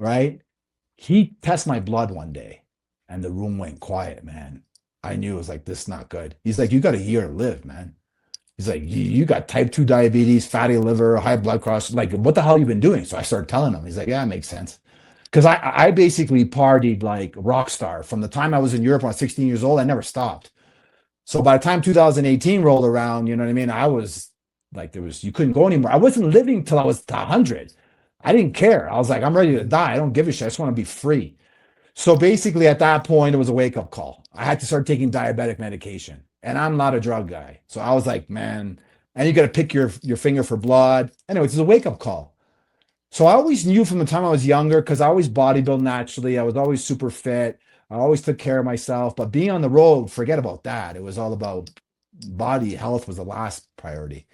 right? He tests my blood one day and the room went quiet, man. I knew it was like, this is not good. He's like, you got a year to live, man. He's like, you got type 2 diabetes, fatty liver, high blood pressure. Like, what the hell have you been doing? So I started telling him. He's like, yeah, it makes sense. Because I basically partied like rock star from the time I was in Europe when I was 16 years old. I never stopped. So by the time 2018 rolled around, you know what I mean? I was like, you couldn't go anymore. I wasn't living till I was 100. I didn't care. I was like, I'm ready to die. I don't give a shit. I just want to be free. So basically, at that point, it was a wake up call. I had to start taking diabetic medication, and I'm not a drug guy. So I was like, man, and you got to pick your finger for blood. Anyways, it's a wake up call. So I always knew from the time I was younger because I always bodybuilt naturally. I was always super fit. I always took care of myself. But being on the road, forget about that. It was all about body health was the last priority.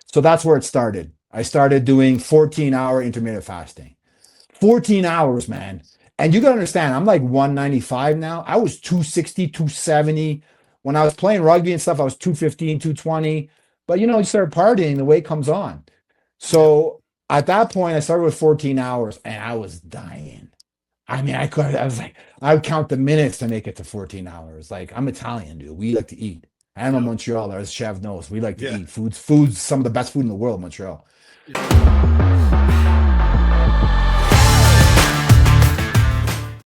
So that's where it started. I started doing 14-hour intermittent fasting. 14 hours, man. And you got to understand, I'm like 195 now. I was 260, 270. When I was playing rugby and stuff, I was 215, 220. But you start partying, the weight comes on. Yeah. So at that point, I started with 14 hours and I was dying. I mean, I was like, I would count the minutes to make it to 14 hours. Like, I'm Italian, dude. We like to eat. I'm in Yeah. Montreal, as Chef knows. We like to Yeah. eat. Food's some of the best food in the world, Montreal. Yeah.